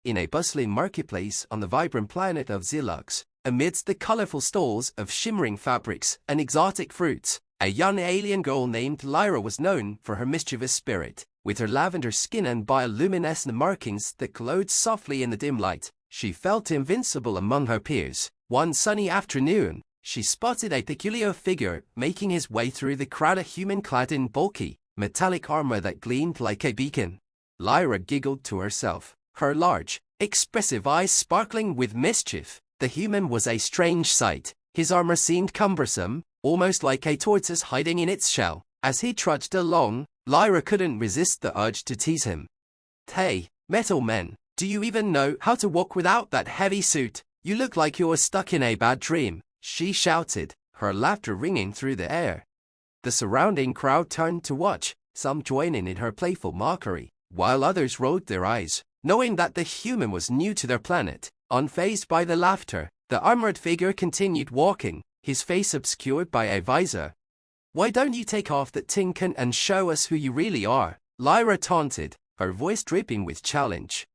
in a bustling marketplace on the vibrant planet of Zilux. Amidst the colorful stalls of shimmering fabrics and exotic fruits, a young alien girl named Lyra was known for her mischievous spirit. With her lavender skin and bioluminescent markings that glowed softly in the dim light, she felt invincible among her peers. One sunny afternoon, she spotted a peculiar figure making his way through the crowd, a human clad in bulky, metallic armor that gleamed like a beacon. Lyra giggled to herself, her large, expressive eyes sparkling with mischief. The human was a strange sight. His armor seemed cumbersome, almost like a tortoise hiding in its shell. As he trudged along, Lyra couldn't resist the urge to tease him. "Hey, metal man, do you even know how to walk without that heavy suit? You look like you're stuck in a bad dream," she shouted, her laughter ringing through the air. The surrounding crowd turned to watch, some joining in her playful mockery, while others rolled their eyes, knowing that the human was new to their planet. Unfazed by the laughter, the armored figure continued walking, his face obscured by a visor. "Why don't you take off that tinkin and show us who you really are?" Lyra taunted, her voice dripping with challenge.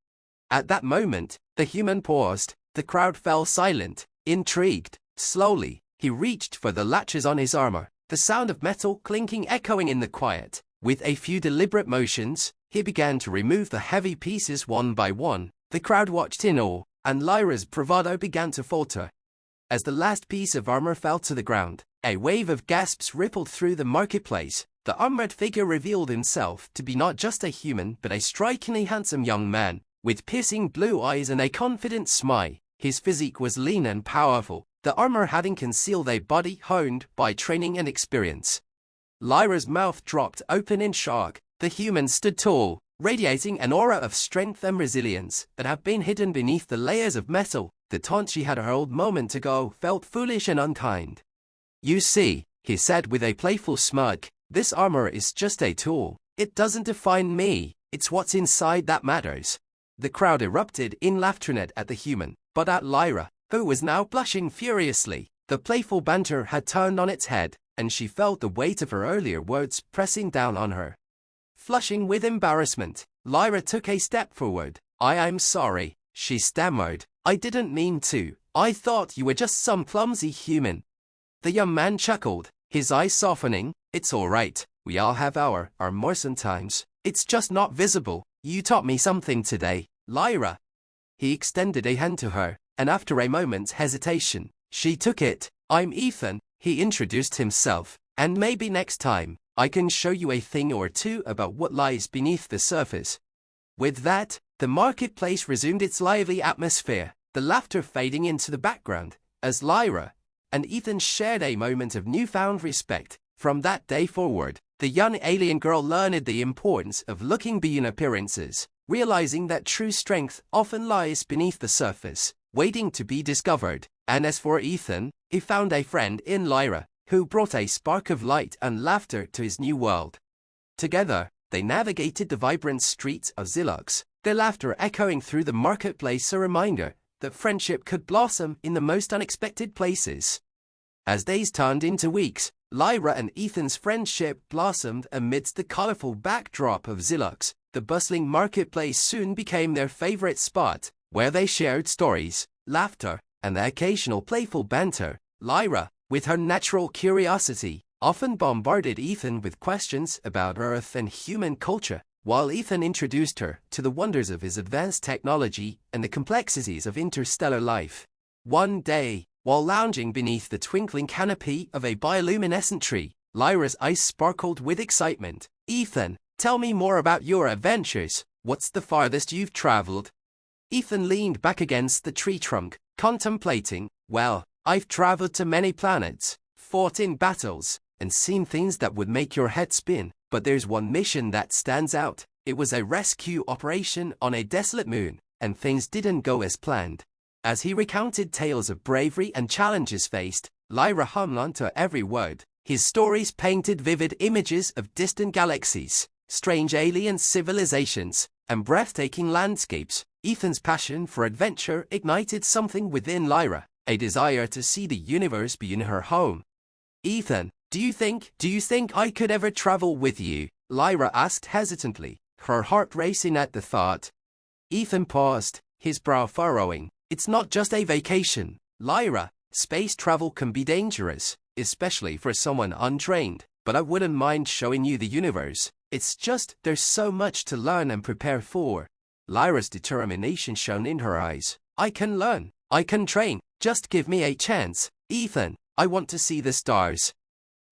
At that moment, the human paused. The crowd fell silent, intrigued. Slowly, he reached for the latches on his armor, the sound of metal clinking echoing in the quiet. With a few deliberate motions, he began to remove the heavy pieces one by one. The crowd watched in awe, and Lyra's bravado began to falter. As the last piece of armor fell to the ground, a wave of gasps rippled through the marketplace. The armored figure revealed himself to be not just a human but a strikingly handsome young man, with piercing blue eyes and a confident smile. His physique was lean and powerful, the armor having concealed a body honed by training and experience. Lyra's mouth dropped open in shock. The human stood tall, radiating an aura of strength and resilience that had been hidden beneath the layers of metal. The taunt she had hurled moment ago felt foolish and unkind. "You see," he said with a playful smirk, "this armor is just a tool. It doesn't define me, it's what's inside that matters." The crowd erupted in laughter at the human, but at Lyra, who was now blushing furiously. The playful banter had turned on its head, and she felt the weight of her earlier words pressing down on her. Flushing with embarrassment, Lyra took a step forward. I'm sorry," she stammered. "I didn't mean to. I thought you were just some clumsy human." The young man chuckled, his eyes softening. "It's all right. We all have our more sometimes. It's just not visible. You taught me something today, Lyra." He extended a hand to her, and after a moment's hesitation, she took it. "I'm Ethan," he introduced himself, "and maybe next time, I can show you a thing or two about what lies beneath the surface." With that, the marketplace resumed its lively atmosphere, the laughter fading into the background, as Lyra and Ethan shared a moment of newfound respect. From that day forward, the young alien girl learned the importance of looking beyond appearances, realizing that true strength often lies beneath the surface, waiting to be discovered. And as for Ethan, he found a friend in Lyra, who brought a spark of light and laughter to his new world. Together, they navigated the vibrant streets of Zilux, their laughter echoing through the marketplace, a reminder that friendship could blossom in the most unexpected places. As days turned into weeks, Lyra and Ethan's friendship blossomed amidst the colorful backdrop of Zilux. The bustling marketplace soon became their favorite spot, where they shared stories, laughter, and the occasional playful banter. Lyra, with her natural curiosity, often bombarded Ethan with questions about Earth and human culture, while Ethan introduced her to the wonders of his advanced technology and the complexities of interstellar life. One day, while lounging beneath the twinkling canopy of a bioluminescent tree, Lyra's eyes sparkled with excitement. "Ethan, tell me more about your adventures. What's the farthest you've traveled?" Ethan leaned back against the tree trunk, contemplating. "Well, I've traveled to many planets, fought in battles, and seen things that would make your head spin. But there's one mission that stands out. It was a rescue operation on a desolate moon, and things didn't go as planned." As he recounted tales of bravery and challenges faced, Lyra hummed onto every word. His stories painted vivid images of distant galaxies, strange alien civilizations, and breathtaking landscapes. Ethan's passion for adventure ignited something within Lyra, a desire to see the universe beyond her home. "Ethan, do you think I could ever travel with you?" Lyra asked hesitantly, her heart racing at the thought. Ethan paused, his brow furrowing. It's not just a vacation, Lyra. Space travel can be dangerous, especially for someone untrained, but I wouldn't mind showing you the universe. It's just there's so much to learn and prepare for. Lyra's determination shone in her eyes. I can learn. I can train. Just give me a chance, Ethan. I want to see the stars.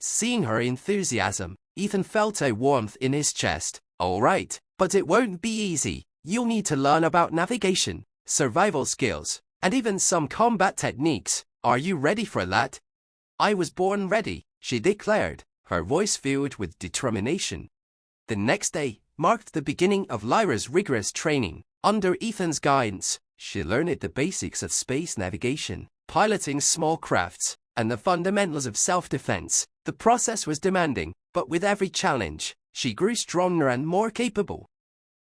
Seeing her enthusiasm, Ethan felt a warmth in his chest. All right, but it won't be easy. You'll need to learn about navigation, survival skills, and even some combat techniques. Are you ready for that? I was born ready, she declared, her voice filled with determination. The next day marked the beginning of Lyra's rigorous training. Under Ethan's guidance, she learned the basics of space navigation, piloting small crafts, and the fundamentals of self-defense. The process was demanding, but with every challenge, she grew stronger and more capable.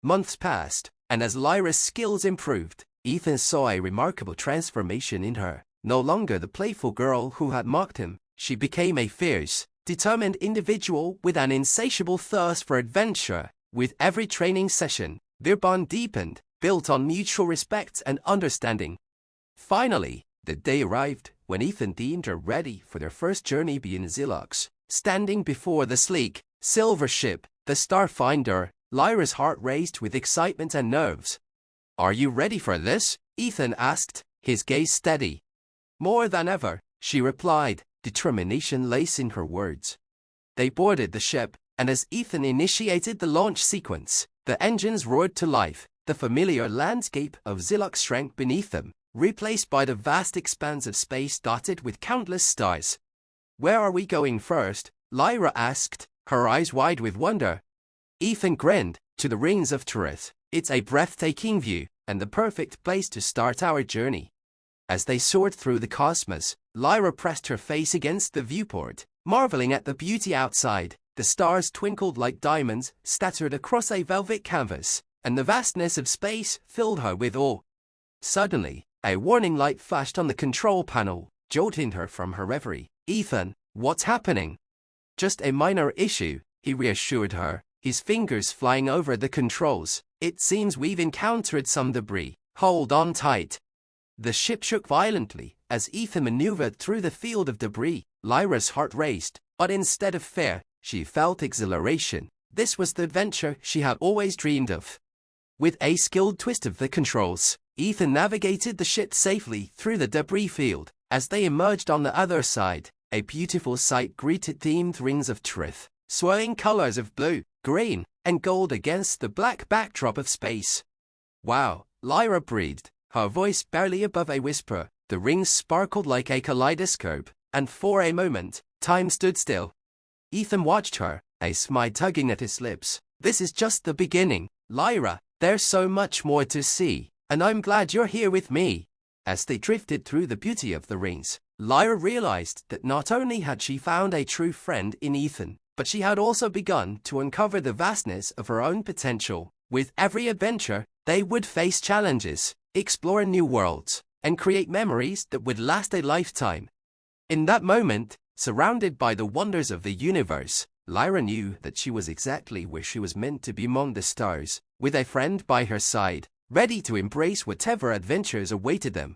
Months passed, and as Lyra's skills improved, Ethan saw a remarkable transformation in her. No longer the playful girl who had mocked him, she became a fierce, determined individual with an insatiable thirst for adventure. With every training session, their bond deepened, built on mutual respect and understanding. Finally, the day arrived when Ethan deemed her ready for their first journey beyond Zilux. Standing before the sleek, silver ship, the Starfinder, Lyra's heart raced with excitement and nerves. Are you ready for this? Ethan asked, his gaze steady. More than ever, she replied, determination lacing her words. They boarded the ship, and as Ethan initiated the launch sequence, the engines roared to life. The familiar landscape of Zilux shrank beneath them, replaced by the vast expanse of space dotted with countless stars. Where are we going first? Lyra asked, her eyes wide with wonder. Ethan grinned. To the rings of Turith. It's a breathtaking view, and the perfect place to start our journey. As they soared through the cosmos, Lyra pressed her face against the viewport, marveling at the beauty outside. The stars twinkled like diamonds scattered across a velvet canvas, and the vastness of space filled her with awe. Suddenly, a warning light flashed on the control panel, jolting her from her reverie. Ethan, what's happening? Just a minor issue, he reassured her, his fingers flying over the controls. It seems we've encountered some debris. Hold on tight. The ship shook violently as Ethan maneuvered through the field of debris. Lyra's heart raced, but instead of fear, she felt exhilaration. This was the adventure she had always dreamed of. With a skilled twist of the controls, Ethan navigated the ship safely through the debris field. As they emerged on the other side, a beautiful sight greeted themed rings of Turith, swirling colors of blue, green, and gold against the black backdrop of space. Wow, Lyra breathed, her voice barely above a whisper. The rings sparkled like a kaleidoscope, and for a moment, time stood still. Ethan watched her, a smile tugging at his lips. This is just the beginning, Lyra. There's so much more to see, and I'm glad you're here with me. As they drifted through the beauty of the rings, Lyra realized that not only had she found a true friend in Ethan, but she had also begun to uncover the vastness of her own potential. With every adventure, they would face challenges, explore new worlds, and create memories that would last a lifetime. In that moment, surrounded by the wonders of the universe, Lyra knew that she was exactly where she was meant to be among the stars, with a friend by her side, ready to embrace whatever adventures awaited them.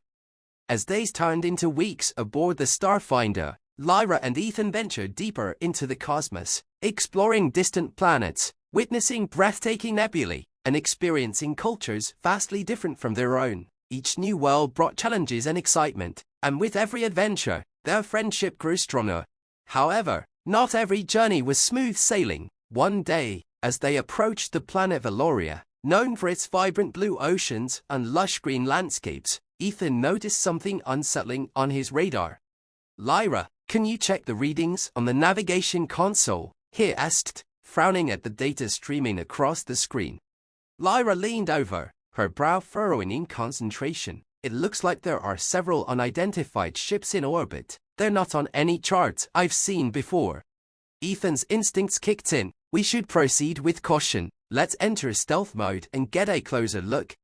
As days turned into weeks aboard the Starfinder, Lyra and Ethan ventured deeper into the cosmos, exploring distant planets, witnessing breathtaking nebulae, and experiencing cultures vastly different from their own. Each new world brought challenges and excitement, and with every adventure, their friendship grew stronger. However, not every journey was smooth sailing. One day, as they approached the planet Valoria, known for its vibrant blue oceans and lush green landscapes, Ethan noticed something unsettling on his radar. Lyra, can you check the readings on the navigation console? He asked, frowning at the data streaming across the screen. Lyra leaned over, her brow furrowing in concentration. It looks like there are several unidentified ships in orbit. They're not on any charts I've seen before. Ethan's instincts kicked in. We should proceed with caution. Let's enter stealth mode and get a closer look.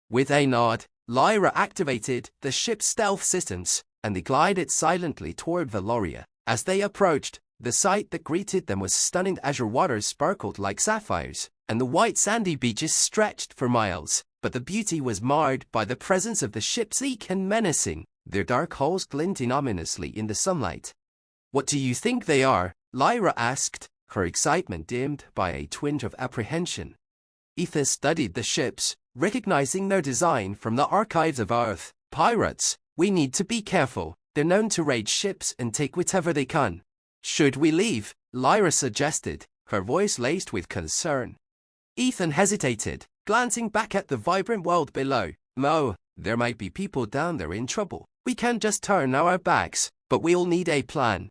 With a nod, Lyra activated the ship's stealth systems, and they glided silently toward Valoria. As they approached, the sight that greeted them was stunning. Azure waters sparkled like sapphires, and the white sandy beaches stretched for miles. but the beauty was marred by the presence of the ship, sleek and menacing, their dark hulls glinting ominously in the sunlight. "What do you think they are?" Lyra asked, her excitement dimmed by a twinge of apprehension. Ethan studied the ships, recognizing their design from the archives of Earth. "Pirates. We need to be careful. They're known to raid ships and take whatever they can." "Should we leave?" Lyra suggested, her voice laced with concern. Ethan hesitated, glancing back at the vibrant world below. "No, there might be people down there in trouble. We can't just turn our backs, but we'll need a plan."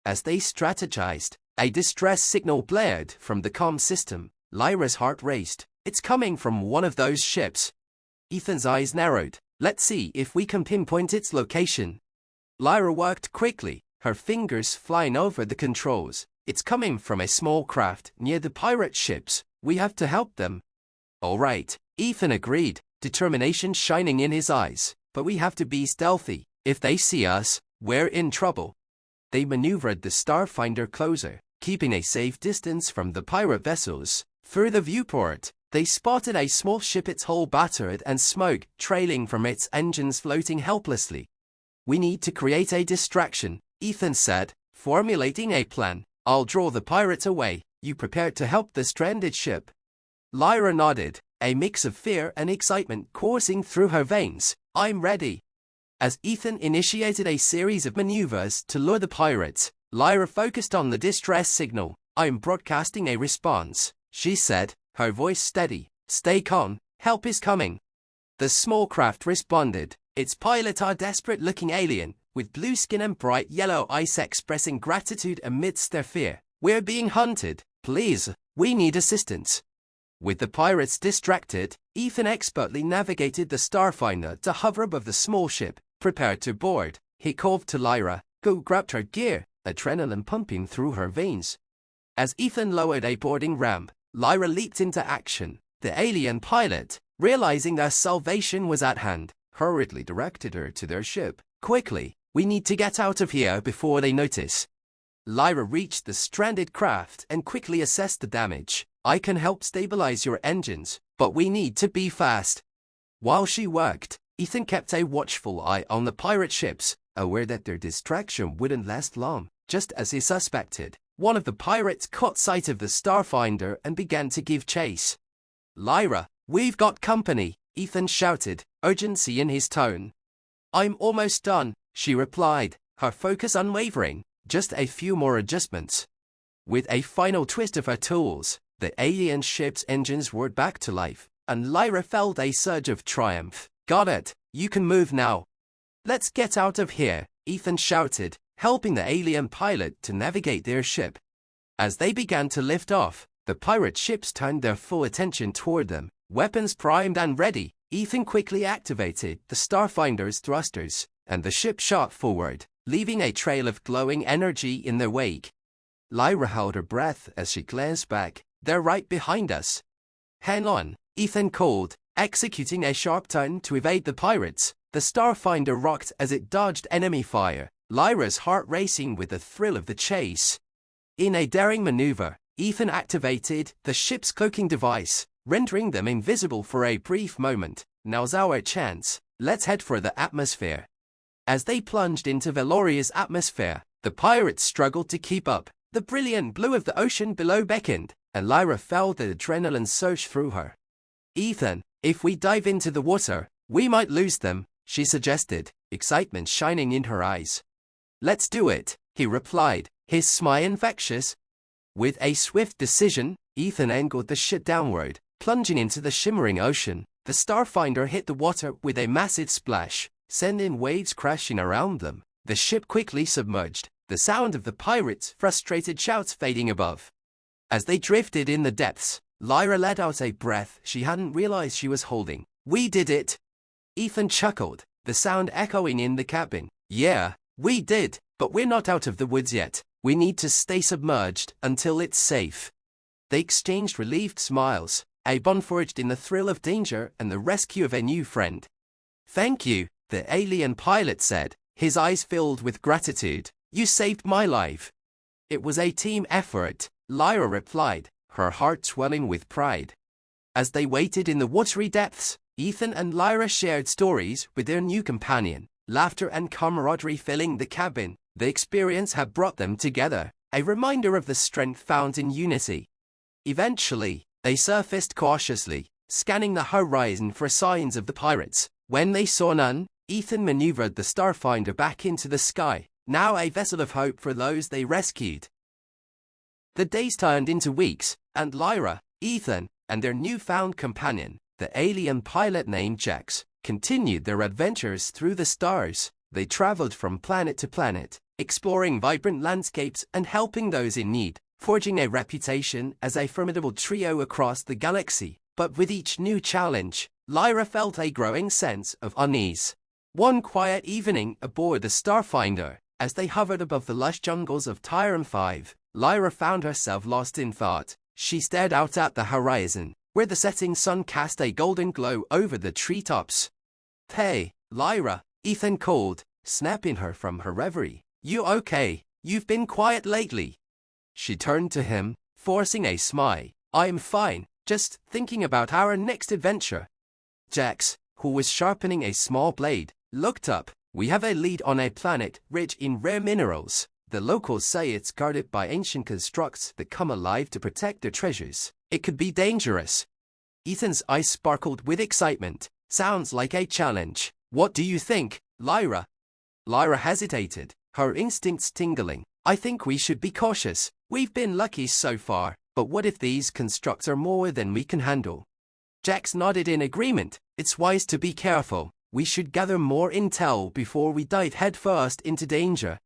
As they strategized, a distress signal blared from the comm system. Lyra's heart raced. "It's coming from one of those ships." Ethan's eyes narrowed. "Let's see if we can pinpoint its location." Lyra worked quickly, her fingers flying over the controls. "It's coming from a small craft near the pirate ships. We have to help them." "All right," Ethan agreed, determination shining in his eyes. "But we have to be stealthy. If they see us, we're in trouble." They maneuvered the Starfinder closer, keeping a safe distance from the pirate vessels. Through the viewport, they spotted a small ship, its hull battered and smoke trailing from its engines floating helplessly. "We need to create a distraction," Ethan said, formulating a plan. "I'll draw the pirates away. You prepared to help the stranded ship?" Lyra nodded, a mix of fear and excitement coursing through her veins. "I'm ready." As Ethan initiated a series of maneuvers to lure the pirates, Lyra focused on the distress signal. "I'm broadcasting a response," she said, her voice steady. "Stay calm, help is coming." The small craft responded, its pilot a desperate-looking alien, with blue skin and bright yellow eyes expressing gratitude amidst their fear. "We're being hunted. Please, we need assistance." With the pirates distracted, Ethan expertly navigated the Starfinder to hover above the small ship, prepared to board. He called to Lyra, who grabbed her gear, adrenaline pumping through her veins. As Ethan lowered a boarding ramp, Lyra leaped into action. The alien pilot, realizing their salvation was at hand, hurriedly directed her to their ship. "Quickly, we need to get out of here before they notice." Lyra reached the stranded craft and quickly assessed the damage. "I can help stabilize your engines, but we need to be fast." While she worked, Ethan kept a watchful eye on the pirate ships, aware that their distraction wouldn't last long. Just as he suspected, one of the pirates caught sight of the Starfinder and began to give chase. "Lyra, we've got company," Ethan shouted, urgency in his tone. "I'm almost done," she replied, her focus unwavering. "Just a few more adjustments." With a final twist of her tools, the alien ship's engines roared back to life, and Lyra felt a surge of triumph. "Got it, you can move now." "Let's get out of here," Ethan shouted, helping the alien pilot to navigate their ship. As they began to lift off, the pirate ships turned their full attention toward them, weapons primed and ready. Ethan quickly activated the Starfinder's thrusters, and the ship shot forward, leaving a trail of glowing energy in their wake. Lyra held her breath as she glanced back. "They're right behind us." "Hang on," Ethan called, executing a sharp turn to evade the pirates. The Starfinder rocked as it dodged enemy fire, Lyra's heart racing with the thrill of the chase. In a daring maneuver, Ethan activated the ship's cloaking device, rendering them invisible for a brief moment. "Now's our chance. Let's head for the atmosphere." As they plunged into Valoria's atmosphere, the pirates struggled to keep up. The brilliant blue of the ocean below beckoned, and Lyra felt the adrenaline surge through her. "Ethan, if we dive into the water, we might lose them," she suggested, excitement shining in her eyes. "Let's do it," he replied, his smile infectious. With a swift decision, Ethan angled the ship downward, plunging into the shimmering ocean. The Starfinder hit the water with a massive splash, sending waves crashing around them. The ship quickly submerged, the sound of the pirates' frustrated shouts fading above. As they drifted in the depths, Lyra let out a breath she hadn't realized she was holding. "We did it!" Ethan chuckled, the sound echoing in the cabin. "Yeah, we did, but we're not out of the woods yet. We need to stay submerged until it's safe." They exchanged relieved smiles, a bond forged in the thrill of danger and the rescue of a new friend. "Thank you," the alien pilot said, his eyes filled with gratitude. "You saved my life." "It was a team effort," Lyra replied, her heart swelling with pride. As they waited in the watery depths, Ethan and Lyra shared stories with their new companion, laughter and camaraderie filling the cabin. The experience had brought them together, a reminder of the strength found in unity. Eventually, they surfaced cautiously, scanning the horizon for signs of the pirates. When they saw none, Ethan maneuvered the Starfinder back into the sky, now a vessel of hope for those they rescued. The days turned into weeks, and Lyra, Ethan, and their newfound companion, the alien pilot named Jax, continued their adventures through the stars. They traveled from planet to planet, exploring vibrant landscapes and helping those in need, forging a reputation as a formidable trio across the galaxy. But with each new challenge, Lyra felt a growing sense of unease. One quiet evening aboard the Starfinder, as they hovered above the lush jungles of Tyran 5, Lyra found herself lost in thought. She stared out at the horizon, where the setting sun cast a golden glow over the treetops. "Hey, Lyra," Ethan called, snapping her from her reverie. "You okay? You've been quiet lately." She turned to him, forcing a smile. "I'm fine, just thinking about our next adventure." Jax, who was sharpening a small blade, looked up. "We have a lead on a planet rich in rare minerals. The locals say it's guarded by ancient constructs that come alive to protect their treasures. It could be dangerous." Ethan's eyes sparkled with excitement. "Sounds like a challenge. What do you think, Lyra?" Lyra hesitated, her instincts tingling. "I think we should be cautious. We've been lucky so far, but what if these constructs are more than we can handle?" Jax nodded in agreement. "It's wise to be careful. We should gather more intel before we dive headfirst into danger."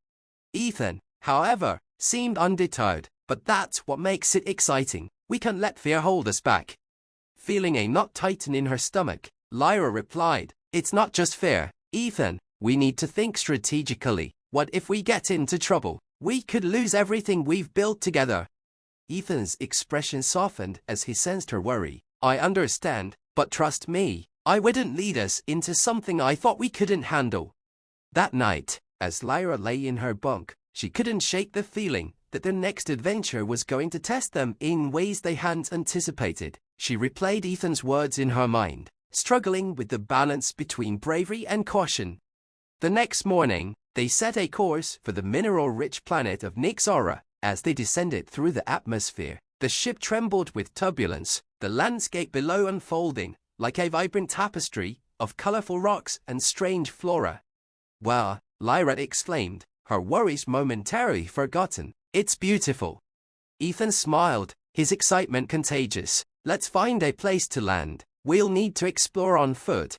Ethan, however, seemed undeterred. "But that's what makes it exciting. We can't let fear hold us back." Feeling a knot tighten in her stomach, Lyra replied, "It's not just fear, Ethan. We need to think strategically. What if we get into trouble? We could lose everything we've built together." Ethan's expression softened as he sensed her worry. "I understand, but trust me, I wouldn't lead us into something I thought we couldn't handle." That night, as Lyra lay in her bunk, she couldn't shake the feeling that their next adventure was going to test them in ways they hadn't anticipated. She replayed Ethan's words in her mind, struggling with the balance between bravery and caution. The next morning, they set a course for the mineral-rich planet of Nixara. As they descended through the atmosphere, the ship trembled with turbulence, the landscape below unfolding like a vibrant tapestry of colorful rocks and strange flora. "Wow," Lyra exclaimed, her worries momentarily forgotten. "It's beautiful." Ethan smiled, his excitement contagious. "Let's find a place to land. We'll need to explore on foot."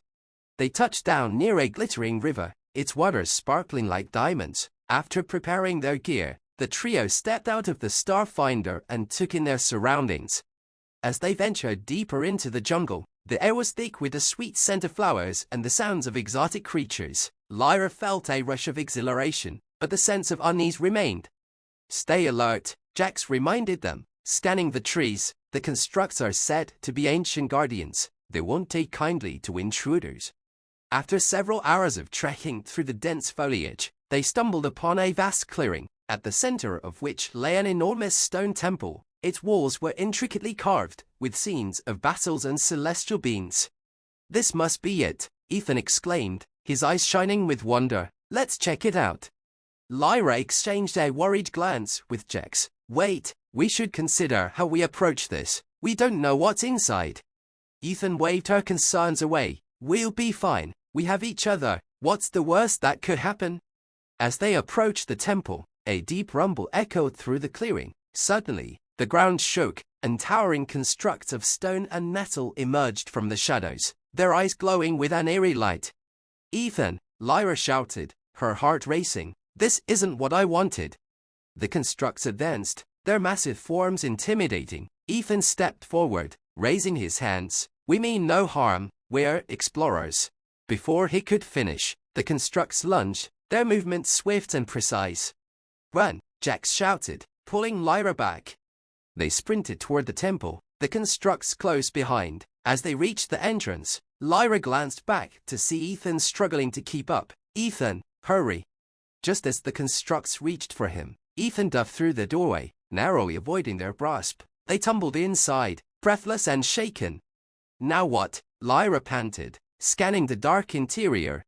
They touched down near a glittering river, its waters sparkling like diamonds. After preparing their gear, the trio stepped out of the Starfinder and took in their surroundings. As they ventured deeper into the jungle, the air was thick with the sweet scent of flowers and the sounds of exotic creatures. Lyra felt a rush of exhilaration, but the sense of unease remained. "Stay alert," Jax reminded them, scanning the trees. "The constructs are said to be ancient guardians. They won't take kindly to intruders." After several hours of trekking through the dense foliage, they stumbled upon a vast clearing, at the center of which lay an enormous stone temple. Its walls were intricately carved, with scenes of battles and celestial beings. "This must be it," Ethan exclaimed, his eyes shining with wonder. "Let's check it out." Lyra exchanged a worried glance with Jax. "Wait, we should consider how we approach this. We don't know what's inside." Ethan waved her concerns away. "We'll be fine. We have each other. What's the worst that could happen?" As they approached the temple, a deep rumble echoed through the clearing. Suddenly, the ground shook, and towering constructs of stone and metal emerged from the shadows, their eyes glowing with an eerie light. "Ethan," Lyra shouted, her heart racing, "this isn't what I wanted." The constructs advanced, their massive forms intimidating. Ethan stepped forward, raising his hands. "We mean no harm, we're explorers." Before he could finish, the constructs lunged, their movements swift and precise. "Run," Jax shouted, pulling Lyra back. They sprinted toward the temple, the constructs close behind. As they reached the entrance, Lyra glanced back to see Ethan struggling to keep up. "Ethan, hurry." Just as the constructs reached for him, Ethan dove through the doorway, narrowly avoiding their grasp. They tumbled inside, breathless and shaken. Now what? Lyra panted, scanning the dark interior.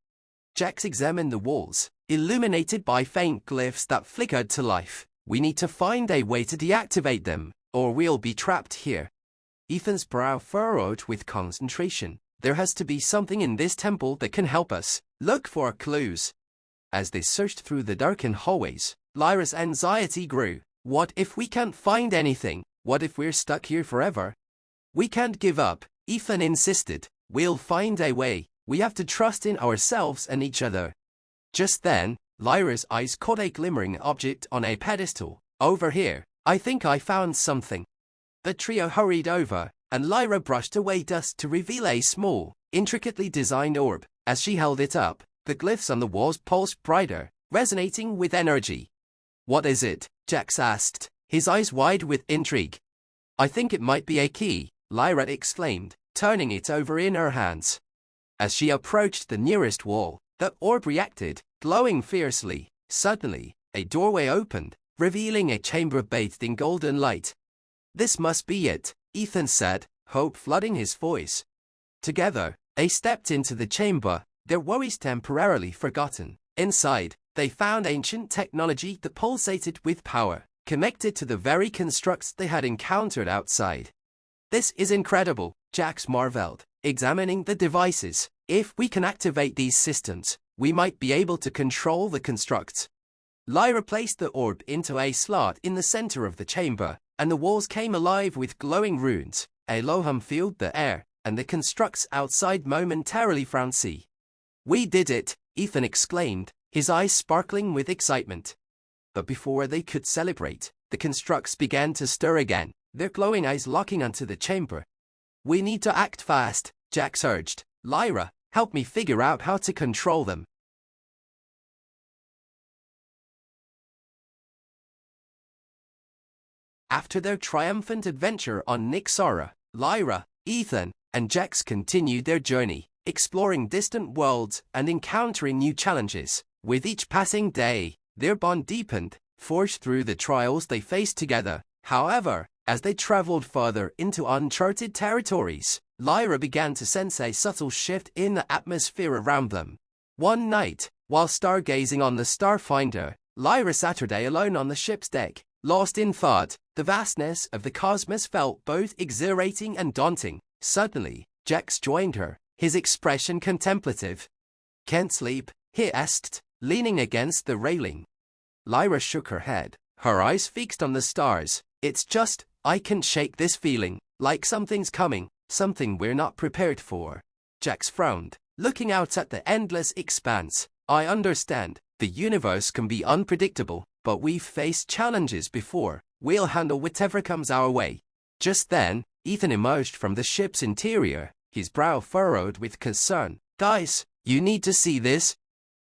Jax examined the walls, illuminated by faint glyphs that flickered to life. We need to find a way to deactivate them, or we'll be trapped here. Ethan's brow furrowed with concentration. There has to be something in this temple that can help us. Look for clues. As they searched through the darkened hallways, Lyra's anxiety grew. What if we can't find anything? What if we're stuck here forever? We can't give up, Ethan insisted. We'll find a way. We have to trust in ourselves and each other. Just then, Lyra's eyes caught a glimmering object on a pedestal. Over here. I think I found something. The trio hurried over, and Lyra brushed away dust to reveal a small, intricately designed orb. As she held it up, the glyphs on the walls pulsed brighter, resonating with energy. What is it? Jax asked, his eyes wide with intrigue. I think it might be a key, Lyra exclaimed, turning it over in her hands. As she approached the nearest wall, the orb reacted, glowing fiercely. Suddenly, a doorway opened, revealing a chamber bathed in golden light. This must be it, Ethan said, hope flooding his voice. Together, they stepped into the chamber, their worries temporarily forgotten. Inside, they found ancient technology that pulsated with power, connected to the very constructs they had encountered outside. This is incredible, Jax marveled, examining the devices. If we can activate these systems, we might be able to control the constructs. Lyra placed the orb into a slot in the center of the chamber, and the walls came alive with glowing runes. A low hum filled the air, and the constructs outside momentarily frowned. We did it, Ethan exclaimed, his eyes sparkling with excitement. But before they could celebrate, the constructs began to stir again, their glowing eyes locking onto the chamber. We need to act fast, Jax urged. Lyra, help me figure out how to control them. After their triumphant adventure on Nixara, Lyra, Ethan, and Jax continued their journey, exploring distant worlds and encountering new challenges. With each passing day, their bond deepened, forged through the trials they faced together. However, as they traveled further into uncharted territories, Lyra began to sense a subtle shift in the atmosphere around them. One night, while stargazing on the Starfinder, Lyra sat her day alone on the ship's deck, lost in thought. The vastness of the cosmos felt both exhilarating and daunting. Suddenly, Jax joined her, his expression contemplative. Can't sleep? He asked, leaning against the railing. Lyra shook her head, her eyes fixed on the stars. It's just, I can't shake this feeling, like something's coming, something we're not prepared for. Jax frowned, looking out at the endless expanse. I understand, the universe can be unpredictable, but we've faced challenges before. We'll handle whatever comes our way. Just then, Ethan emerged from the ship's interior, his brow furrowed with concern. Guys, you need to see this.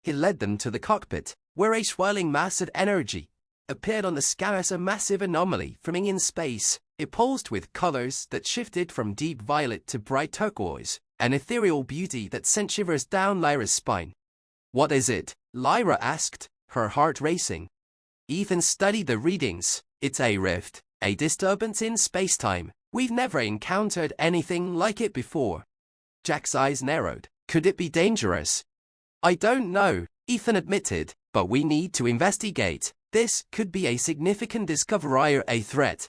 He led them to the cockpit, where a swirling mass of energy appeared on the sky as a massive anomaly forming in space. It pulsed with colors that shifted from deep violet to bright turquoise, an ethereal beauty that sent shivers down Lyra's spine. What is it? Lyra asked, her heart racing. Ethan studied the readings. It's a rift, a disturbance in space-time. We've never encountered anything like it before. Jack's eyes narrowed. Could it be dangerous? I don't know, Ethan admitted, but we need to investigate. This could be a significant discovery or a threat.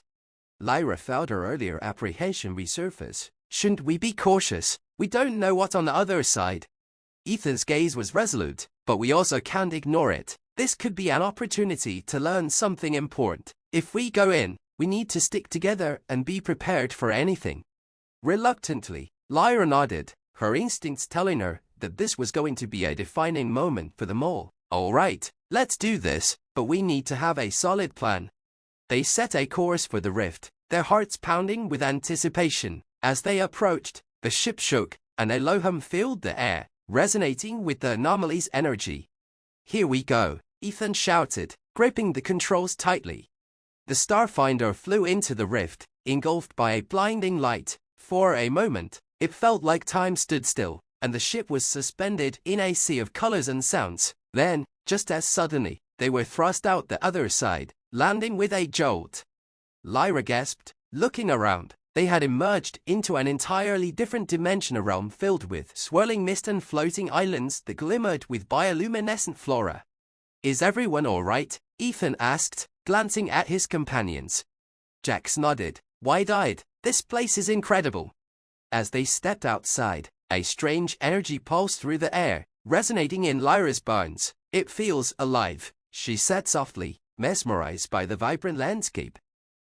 Lyra felt her earlier apprehension resurface. Shouldn't we be cautious? We don't know what's on the other side. Ethan's gaze was resolute, but we also can't ignore it. This could be an opportunity to learn something important. If we go in, we need to stick together and be prepared for anything. Reluctantly, Lyra nodded, her instincts telling her that this was going to be a defining moment for them all. All right, let's do this, but we need to have a solid plan. They set a course for the rift, their hearts pounding with anticipation. As they approached, the ship shook, and a low hum filled the air, resonating with the anomaly's energy. Here we go, Ethan shouted, gripping the controls tightly. The Starfinder flew into the rift, engulfed by a blinding light. For a moment, it felt like time stood still, and the ship was suspended in a sea of colors and sounds. Then, just as suddenly, they were thrust out the other side, landing with a jolt. Lyra gasped, looking around. They had emerged into an entirely different dimension, a realm filled with swirling mist and floating islands that glimmered with bioluminescent flora. "Is everyone all right?" Ethan asked, glancing at his companions. Jax nodded, wide-eyed. "This place is incredible." As they stepped outside, a strange energy pulsed through the air, resonating in Lyra's bones. "It feels alive," she said softly, mesmerized by the vibrant landscape.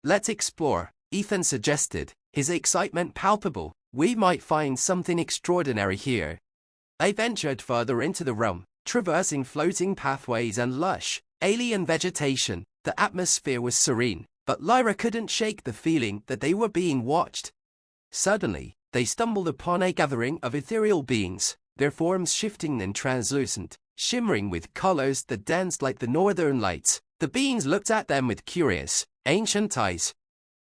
"Let's explore," Ethan suggested, his excitement palpable. "We might find something extraordinary here." They ventured further into the realm, traversing floating pathways and lush, alien vegetation. The atmosphere was serene, but Lyra couldn't shake the feeling that they were being watched. Suddenly, they stumbled upon a gathering of ethereal beings, their forms shifting and translucent, shimmering with colors that danced like the northern lights. The beings looked at them with curious, ancient eyes.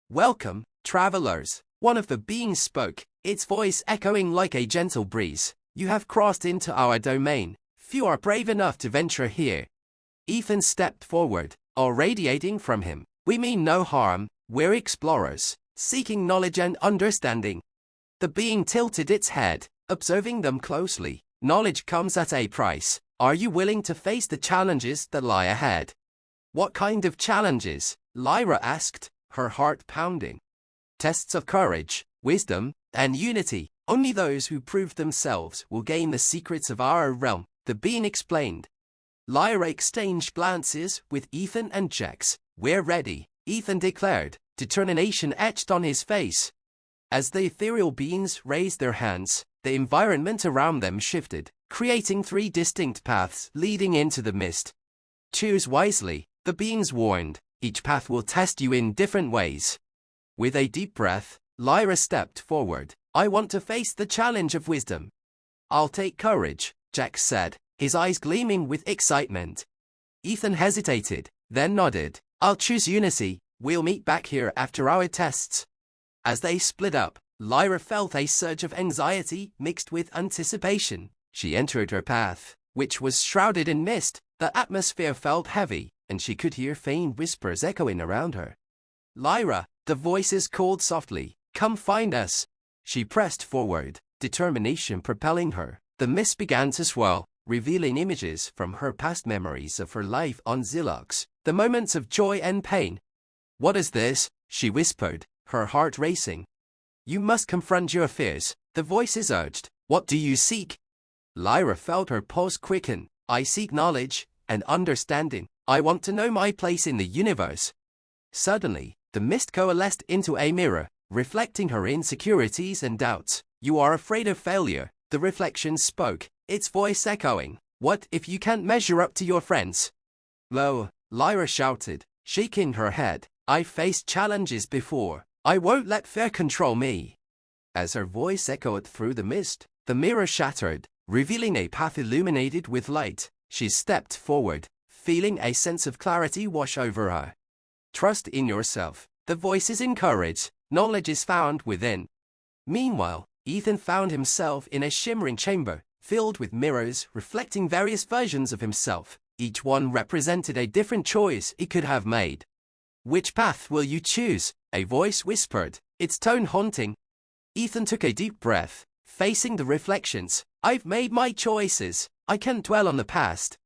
"Welcome, travelers," one of the beings spoke, its voice echoing like a gentle breeze. "You have crossed into our domain. Few are brave enough to venture here." Ethan stepped forward, all radiating from him. "We mean no harm. We're explorers, seeking knowledge and understanding." The being tilted its head, observing them closely. "Knowledge comes at a price. Are you willing to face the challenges that lie ahead?" "What kind of challenges?" Lyra asked, her heart pounding. "Tests of courage, wisdom, and unity. Only those who prove themselves will gain the secrets of our realm," the being explained. Lyra exchanged glances with Ethan and Jax. "We're ready," Ethan declared, determination etched on his face. As the ethereal beings raised their hands, the environment around them shifted, creating 3 distinct paths leading into the mist. "Choose wisely," the beings warned. "Each path will test you in different ways." With a deep breath, Lyra stepped forward. "I want to face the challenge of wisdom." "I'll take courage," Jax said, his eyes gleaming with excitement. Ethan hesitated, then nodded. "I'll choose unity. We'll meet back here after our tests." As they split up, Lyra felt a surge of anxiety mixed with anticipation. She entered her path, which was shrouded in mist. The atmosphere felt heavy, and she could hear faint whispers echoing around her. "Lyra," the voices called softly, "come find us." She pressed forward, determination propelling her. The mist began to swirl, revealing images from her past memories of her life on Xylox, the moments of joy and pain. "What is this?" she whispered, her heart racing. "You must confront your fears," the voices urged. "What do you seek?" Lyra felt her pulse quicken. "I seek knowledge and understanding. I want to know my place in the universe." Suddenly, the mist coalesced into a mirror, reflecting her insecurities and doubts. "You are afraid of failure," the reflection spoke, its voice echoing. "What if you can't measure up to your friends?" "Lo," Lyra shouted, shaking her head. "I've faced challenges before. I won't let fear control me." As her voice echoed through the mist, the mirror shattered, revealing a path illuminated with light. She stepped forward, feeling a sense of clarity wash over her. "Trust in yourself," the voices encouraged. "Knowledge is found within." Meanwhile, Ethan found himself in a shimmering chamber, filled with mirrors reflecting various versions of himself. Each one represented a different choice he could have made. "Which path will you choose?" a voice whispered, its tone haunting. Ethan took a deep breath, facing the reflections. "I've made my choices. I can't dwell on the past."